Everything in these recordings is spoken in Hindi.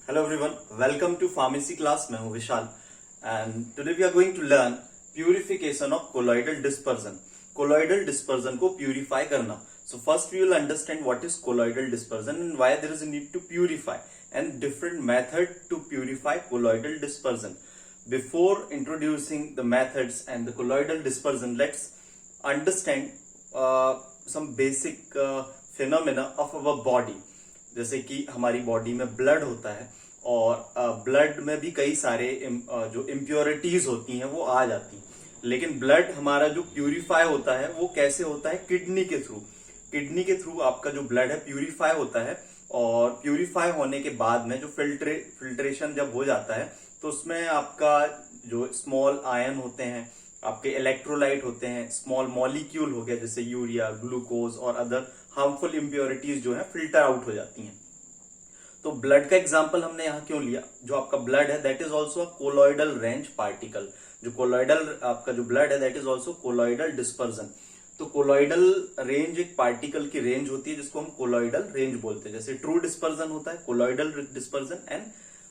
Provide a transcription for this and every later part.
Hello everyone, welcome to pharmacy class. मैं हूं विशाल and today we are going to learn purification of colloidal dispersion. Colloidal dispersion को purify करना. So first we will understand what is colloidal dispersion and why there is a need to purify and different method to purify colloidal dispersion. Before introducing the methods and the colloidal dispersion, let's understand some basic phenomena of our body. जैसे कि हमारी बॉडी में ब्लड होता है और ब्लड में भी कई सारे जो इम्प्योरिटीज होती हैं वो आ जाती हैं, लेकिन ब्लड हमारा जो प्यूरिफाई होता है वो कैसे होता है? किडनी के थ्रू. किडनी के थ्रू आपका जो ब्लड है प्यूरिफाई होता है और प्यूरिफाई होने के बाद में जो फिल्ट्रेशन जब हो जाता है तो उसमें आपका जो स्मॉल आयन होते हैं, आपके इलेक्ट्रोलाइट होते हैं, स्मॉल मॉलिक्यूल हो गया जैसे यूरिया, ग्लूकोज और अदर हार्मफुल इम्प्योरिटीज जो है फिल्टर आउट हो जाती हैं. तो ब्लड का एग्जांपल हमने यहाँ क्यों लिया? जो आपका ब्लड है that is also a colloidal range particle. जो कोलॉइडल आपका जो ब्लड है that is also colloidal dispersion. तो कोलॉइडल रेंज एक पार्टिकल की रेंज होती है जिसको हम कोलॉइडल रेंज बोलते हैं. जैसे ट्रू डिस्पर्जन होता है, कोलॉइडल डिस्पर्जन एंड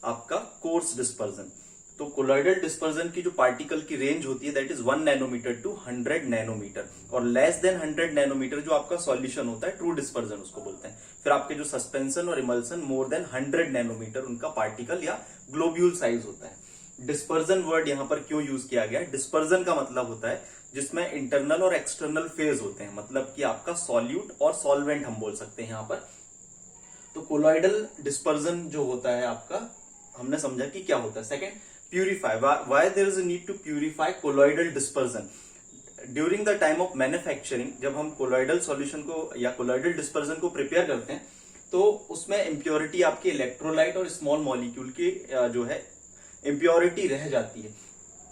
आपका कोर्स डिस्पर्जन. तो कोलॉइडल डिस्पर्जन की जो पार्टिकल की रेंज होती है that is 1 nanometre to 100 nanometre और लेस देन 100 नैनोमीटर जो आपका सॉल्यूशन होता है ट्रू डिस्पर्जन उसको बोलते हैं. फिर आपके जो सस्पेंशन और इमल्सन मोर देन 100 नैनोमीटर उनका पार्टिकल या ग्लोब्यूल साइज होता है. डिस्पर्जन वर्ड यहां पर क्यों यूज किया गया? डिस्पर्जन का मतलब होता है जिसमें इंटरनल और एक्सटर्नल फेज होते हैं, मतलब कि आपका सॉल्यूट और सॉल्वेंट हम बोल सकते हैं यहां पर. तो कोलॉइडल डिस्पर्जन जो होता है आपका, हमने समझा कि क्या होता है. Second, purify. Why there is a need to purify colloidal dispersion? During the time of manufacturing, जब हम colloidal solution को या colloidal dispersion को prepare करते हैं तो उसमें impurity आपके electrolyte और small molecule की जो है impurity रह जाती है.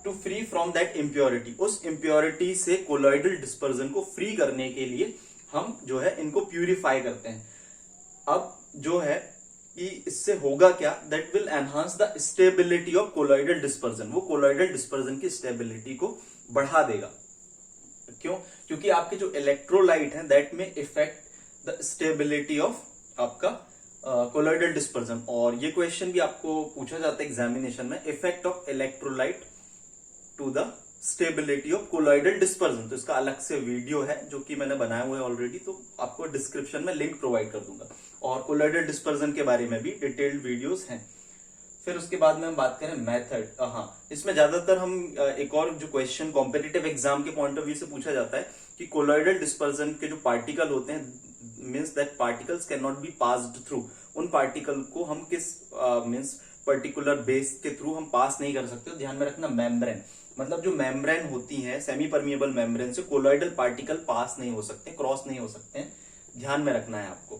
To free from that impurity, उस impurity से colloidal dispersion को free करने के लिए हम जो है इनको purify करते हैं. अब जो है कि इससे होगा क्या? That will enhance the stability of colloidal dispersion. वो कोलॉइडल डिस्पर्जन की स्टेबिलिटी को बढ़ा देगा. क्यों? क्योंकि आपके जो इलेक्ट्रोलाइट हैं दैट में इफेक्ट द स्टेबिलिटी ऑफ आपका कोलॉइडल डिस्पर्जन. और ये क्वेश्चन भी आपको पूछा जाता है एग्जामिनेशन में, effect of electrolyte to the stability of colloidal dispersion. तो इसका अलग से वीडियो है जो कि मैंने बनाया हुआ है ऑलरेडी, तो आपको डिस्क्रिप्शन में लिंक प्रोवाइड कर दूंगा. और कोलॉइडल डिस्पर्जन के बारे में भी डिटेल्ड वीडियोस हैं. फिर उसके बाद में हम बात करें मेथड. हाँ, इसमें ज्यादातर हम एक और जो क्वेश्चन कॉम्पिटिटिव एग्जाम के पॉइंट ऑफ व्यू से पूछा जाता है कि कोलॉइडल डिस्पर्जन के जो पार्टिकल होते हैं means that particles can not be passed through. उन पार्टिकल को हम किस मीन्स पर्टिकुलर बेस के थ्रू हम पास नहीं कर सकते. ध्यान में रखना, मेम्ब्रेन मतलब जो मेम्ब्रेन होती है सेमी परमिएबल मेम्ब्रेन से कोलॉइडल पार्टिकल पास नहीं हो सकते, क्रॉस नहीं हो सकते हैं. ध्यान में रखना है आपको.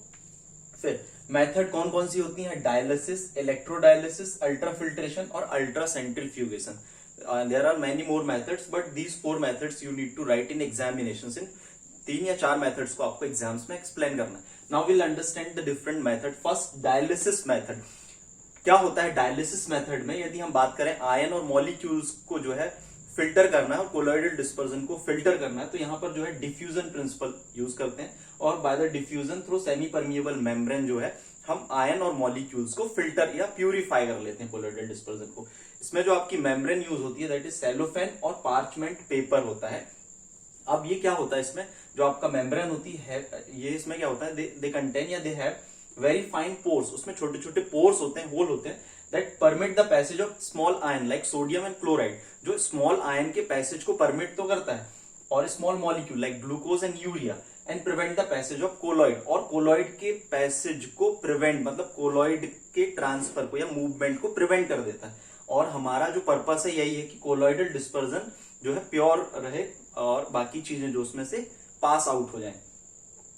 फिर मेथड कौन कौन सी होती है? डायलिसिस, इलेक्ट्रोडायलिसिस, अल्ट्राफिल्ट्रेशन और ultra centrifugation. There are many more methods but these 4 methods you need to write in examinations. इन 3 या 4 मेथड्स को आपको एग्जाम्स में एक्सप्लेन करना है. Now will understand the different method. First, dialysis method. क्या होता है डायलिसिस मेथड में? यदि हम बात करें आयन और मॉलिक्यूल्स को जो है फिल्टर करना है और कोलॉइडल डिस्पर्जन को फिल्टर करना है तो यहां पर जो है डिफ्यूजन प्रिंसिपल यूज करते हैं और by the diffusion through semi permeable membrane जो है हम आयन और मॉलिक्यूल्स को फिल्टर या प्यूरिफाई कर लेते हैं कोलॉइडल डिस्पर्जन को. इसमें जो आपकी मेम्ब्रेन यूज होती है दैट इज सेलोफेन और पार्चमेंट पेपर होता है. अब ये क्या होता है? इसमें जो आपका मेम्ब्रेन होती है ये इसमें क्या होता है? दे कंटेन या they have very fine pores. उसमें छोटे छोटे पोर्स होते हैं, होल होते हैं that permit the passage of small ion like sodium and chloride. जो स्मॉल आयन के पैसेज को परमिट तो करता है और small molecule like glucose and urea and prevent the passage of colloid. और कोलॉइड के पैसेज को प्रिवेंट मतलब कोलॉइड के ट्रांसफर को या मूवमेंट को प्रिवेंट कर देता है. और हमारा जो पर्पस है यही है कि कोलॉइडल डिस्पर्जन जो है प्योर रहे और बाकी चीजें जो उसमें से पास आउट हो जाए.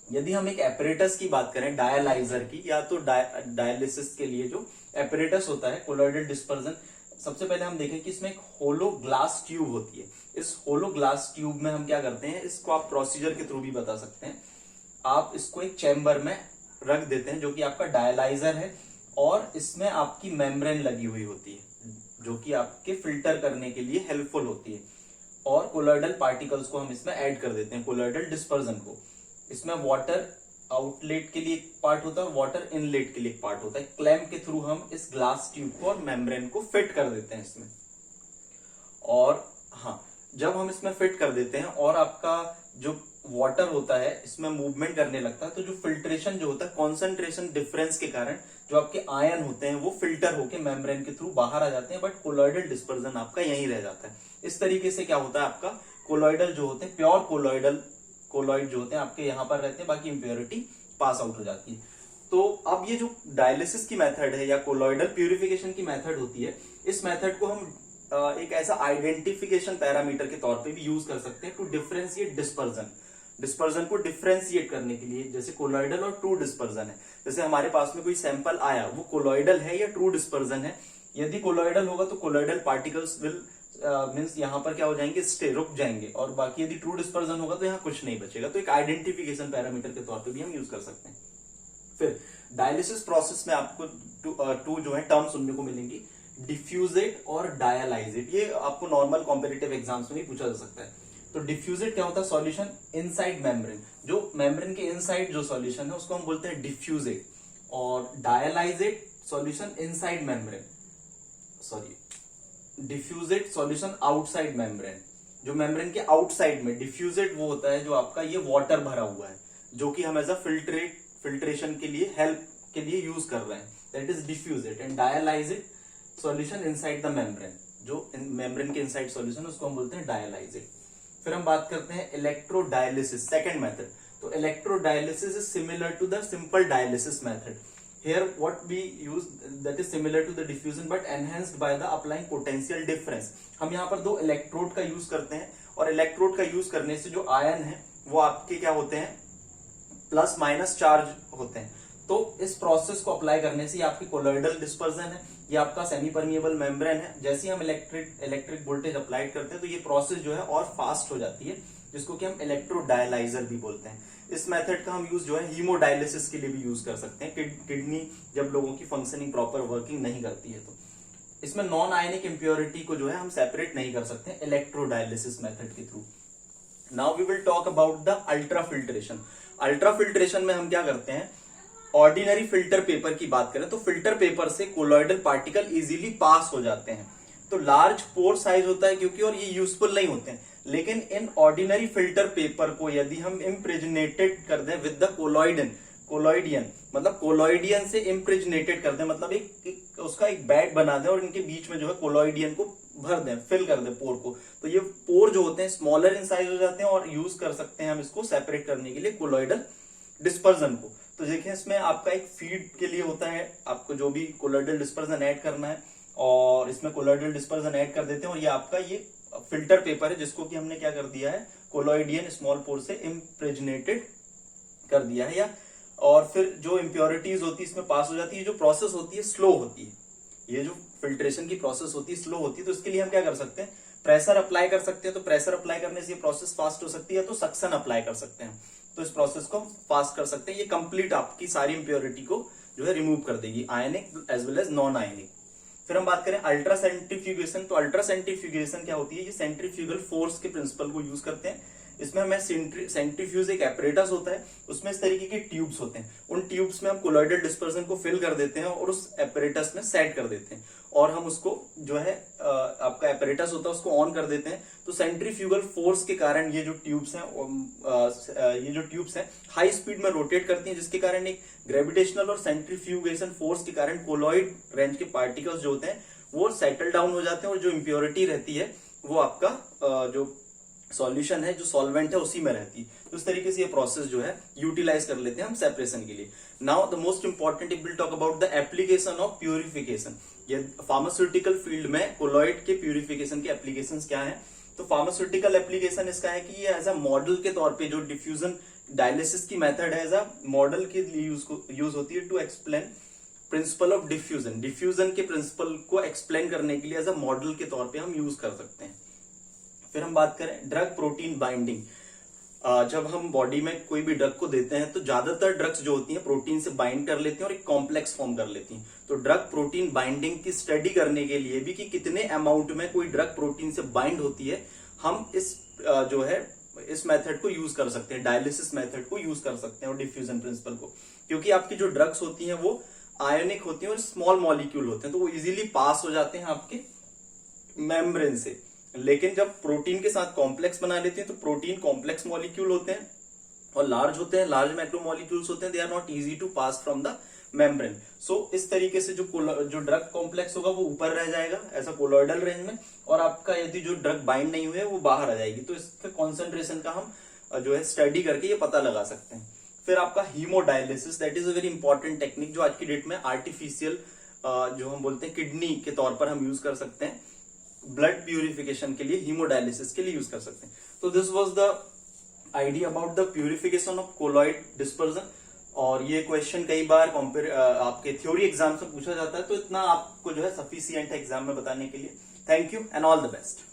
यदि हम एक एपरेटस की बात करें डायलाइजर की या तो डायलिसिस के लिए जो एपरेटस होता है कोलॉइडल डिस्पर्जन, सबसे पहले हम देखें कि इसमें एक होलो ग्लास ट्यूब होती है. इस होलो ग्लास ट्यूब में हम क्या करते हैं, इसको आप प्रोसीजर के थ्रू भी बता सकते हैं. आप इसको एक चैम्बर में रख देते हैं जो कि आपका डायलाइजर है और इसमें आपकी मेम्ब्रेन लगी हुई होती है जो कि आपके फिल्टर करने के लिए हेल्पफुल होती है. और कोलॉइडल पार्टिकल्स को हम इसमें ऐड कर देते हैं, कोलॉइडल डिस्पर्जन को. इसमें वाटर आउटलेट के लिए एक पार्ट होता है और वाटर इनलेट के लिए एक पार्ट होता है। क्लैंप के थ्रू हम इस ग्लास ट्यूब को और मेम्ब्रेन को फिट कर देते हैं इसमें। और हाँ, जब हम इसमें फिट कर देते हैं और आपका जो वाटर होता है इसमें मूवमेंट करने लगता है, तो जो फिल्ट्रेशन जो होता है, कॉन्सेंट्रेशन डिफरेंस के कारण जो आपके आयन होते हैं वो फिल्टर होके मेम्ब्रेन के थ्रू बाहर आ जाते हैं, बट कोलॉइडल डिस्पर्जन आपका यहीं रह जाता है। इस तरीके से क्या होता है, आपका कोलॉइडल जो होते हैं, प्योर कोलॉइड जो होते हैं आपके यहाँ पर रहते हैं, बाकी इंप्योरिटी पास आउट हो जाती है। तो अब ये जो डायलिसिस की मेथड है या कोलॉइडल प्यूरिफिकेशन की मेथड होती है, इस मेथड को हम एक ऐसा आइडेंटिफिकेशन पैरामीटर के तौर पे भी यूज कर सकते हैं टू डिफरेंशिएट डिस्पर्जन को डिफरेंशिएट करने के लिए। जैसे कोलॉइडल और ट्रू डिस्पर्जन है, जैसे हमारे पास में कोई सैंपल आया, वो कोलॉइडल है या ट्रू डिस्पर्जन है। यदि कोलॉइडल होगा तो कोलॉइडल पार्टिकल्स विल मींस यहाँ पर क्या हो जाएंगे, रुक जाएंगे, और बाकी यदि ट्रू डिस्पर्जन होगा तो यहाँ कुछ नहीं बचेगा। तो एक आइडेंटिफिकेशन पैरामीटर के तौर पे भी हम यूज कर सकते हैं। फिर डायलिसिस प्रोसेस में आपको टू जो है टर्म सुनने को मिलेंगी, डिफ्यूजेट और डायलाइजेट। ये आपको नॉर्मल कॉम्पिटिटिव एग्जाम्स में भी पूछा जा सकता है। तो डिफ्यूजेट क्या होता है, सॉल्यूशन इनसाइड मेम्ब्रेन, जो मेम्ब्रेन के इनसाइड जो सॉल्यूशन है उसको हम बोलते हैं डिफ्यूजेट। और dialysate solution inside membrane, diffusate solution outside membrane, जो मेम्ब्रेन के आउटसाइड में। डिफ्यूजेट वो होता है जो आपका ये वाटर भरा हुआ है, जो कि हम एज अ फिल्ट्रेशन के लिए हेल्प के लिए यूज कर रहे हैं, that is diffusate. And dialysate solution inside the membrane, जो मेम्ब्रेन के इनसाइड सॉल्यूशन उसको हम बोलते हैं डायलाइजेट। फिर हम बात करते हैं इलेक्ट्रोडायलिसिस, सेकंड मेथड। तो electrodialysis is similar to the simple dialysis method. Here what we use that is similar to the diffusion but enhanced by the applying potential difference। हम यहाँ पर दो इलेक्ट्रोड का यूज करते हैं, और इलेक्ट्रोड का यूज करने से जो आयन है वो आपके क्या होते हैं, प्लस माइनस चार्ज होते हैं। तो इस प्रोसेस को अप्लाई करने से आपकी कोलॉइडल डिस्पर्जन है, ये आपका सेमी परमिएबल मेम्ब्रेन है, जैसे ही हम इलेक्ट्रिक वोल्टेज अप्लाई करते हैं तो ये प्रोसेस जो है और फास्ट हो जाती है, जिसको कि हम इलेक्ट्रोडायलाइजर भी बोलते हैं। इस मेथड का हम यूज जो है हीमोडायलिसिस के लिए भी यूज कर सकते हैं, किडनी जब लोगों की फंक्शनिंग प्रॉपर वर्किंग नहीं करती है। तो इसमें नॉन आयनिक इंप्योरिटी को जो है हम सेपरेट नहीं कर सकते इलेक्ट्रोडायलिसिस मेथड के through. Now we will talk about the ultra filtration. Ultra filtration में हम क्या करते हैं, ऑर्डिनरी फिल्टर पेपर की बात करें तो फिल्टर पेपर से कोलॉइडल पार्टिकल इजीली पास हो जाते हैं। तो लार्ज पोर साइज होता है क्योंकि, और ये यूजफुल नहीं होते हैं। लेकिन इन ऑर्डिनरी फिल्टर पेपर को यदि हम इम्प्रेजनेटेड कर दें विद द कोलॉइडियन, मतलब कोलॉइडियन से इम्प्रेजनेटेड कर दें, मतलब एक उसका एक बैग बना दें और इनके बीच में जो है कोलॉइडियन को भर दें, फिल कर दें पोर को, तो ये पोर जो होते हैं स्मॉलर इन साइज हो जाते हैं और यूज कर सकते हैं हम इसको सेपरेट करने के लिए कोलॉइडल डिस्पर्जन को। तो देखिए इसमें आपका एक फीड के लिए होता है, आपको जो भी कोलॉइडल डिस्पर्जन ऐड करना है, और इसमें कोलॉइडल डिस्पर्जन ऐड कर देते हैं, और ये आपका ये फिल्टर पेपर है जिसको कि हमने क्या कर दिया है, कोलॉइडियन स्मॉल पोर से इम्प्रेजनेटेड कर दिया है। या और फिर जो इम्प्योरिटीज होती है इसमें पास हो जाती है। जो प्रोसेस होती है स्लो होती है, ये जो फिल्ट्रेशन की प्रोसेस होती है स्लो होती है। तो इसके लिए हम क्या कर सकते हैं, प्रेशर अप्लाई कर सकते हैं। तो प्रेशर अप्लाई करने से ये प्रोसेस फास्ट हो सकती है, तो सक्शन अप्लाई कर सकते हैं, तो इस प्रोसेस को फास्ट कर सकते हैं। ये कंप्लीट आपकी सारी इंप्योरिटी को जो है रिमूव कर देगी, ionic as well as non ionic. फिर हम बात करें अल्ट्रा सेंट्रीफ्यूगेशन। तो अल्ट्रा सेंट्रीफ्यूगेशन क्या होती है, ये सेंट्रीफ्यूगल फोर्स के प्रिंसिपल को यूज करते हैं। इसमें हमें सेंट्रीफ्यूज एक एपरेटस होता है, उसमें इस तरीके के ट्यूब्स होते हैं। उन ट्यूब्स में हम कोलॉइडल डिस्पर्जन को फिल कर देते हैं और उस एपरेटस में सेट कर देते हैं, और हम उसको जो है आपका एपरेटस होता है उसको ऑन कर देते हैं। तो सेंट्रीफ्यूगल फोर्स के कारण ये जो ट्यूब्स हैं हाई स्पीड में रोटेट करती हैं, जिसके कारण एक ग्रेविटेशनल और सेंट्रीफ्यूगेशन फोर्स के कारण कोलॉइड रेंज के पार्टिकल्स जो होते हैं वो सेटल डाउन हो जाते हैं, और जो इम्प्योरिटी रहती है वो आपका जो सॉल्यूशन है, जो सॉल्वेंट है, उसी में रहती है। तो इस तरीके से ये प्रोसेस जो है यूटिलाइज कर लेते हैं हम सेपरेशन के लिए। Now the most important it will talk about the application of purification. ये फार्मास्यूटिकल फील्ड में कोलॉइड के प्यूरिफिकेशन के एप्लीकेशंस क्या है। तो फार्मास्यूटिकल एप्लीकेशन इसका है कि ये एज अ मॉडल के तौर पे जो डिफ्यूजन डायलिसिस की मेथड है एज अ मॉडल के लिए यूज होती है to explain principle of diffusion. Diffusion के प्रिंसिपल को एक्सप्लेन करने के लिए एज अ मॉडल के तौर पे हम यूज कर सकते हैं। फिर हम बात करें ड्रग प्रोटीन बाइंडिंग। जब हम बॉडी में कोई भी ड्रग को देते हैं तो ज्यादातर ड्रग्स जो होती हैं प्रोटीन से बाइंड कर लेती हैं और एक कॉम्प्लेक्स फॉर्म कर लेती हैं। तो ड्रग प्रोटीन बाइंडिंग की स्टडी करने के लिए भी कि कितने अमाउंट में कोई ड्रग प्रोटीन से बाइंड होती है, हम इस जो है इस मेथड को यूज कर सकते हैं, डायलिसिस मेथड को यूज कर सकते हैं और डिफ्यूजन प्रिंसिपल को, क्योंकि आपकी जो ड्रग्स होती हैं वो आयोनिक होती हैं और स्मॉल मॉलिक्यूल होते हैं, तो वो इजीली पास हो जाते हैं आपके मेम्ब्रेन से। लेकिन जब प्रोटीन के साथ कॉम्प्लेक्स बना लेते हैं तो प्रोटीन कॉम्प्लेक्स मॉलिक्यूल होते हैं और लार्ज होते हैं, लार्ज मैक्रोमोलिक्यूल्स होते हैं, they are not easy to pass from the membrane. So इस तरीके से जो ड्रग कॉम्प्लेक्स होगा वो ऊपर रह जाएगा ऐसा कोलॉइडल रेंज में, और आपका यदि जो ड्रग बाइंड नहीं हुई है वो बाहर आ जाएगी। तो इसका कॉन्सेंट्रेशन का हम जो है स्टडी करके ये पता लगा सकते हैं। फिर आपका haemodialysis, that is a very important technique जो आज की डेट में आर्टिफिशियल जो हम बोलते हैं किडनी के तौर पर हम यूज कर सकते हैं, ब्लड प्यूरिफिकेशन के लिए, हीमोडायलिसिस के लिए यूज कर सकते हैं। तो this was the idea about the purification of colloid dispersion. और ये क्वेश्चन कई बार आपके थ्योरी एग्जाम से पूछा जाता है, तो इतना आपको जो है सफिशियंट है एग्जाम में बताने के लिए। Thank you and all the best.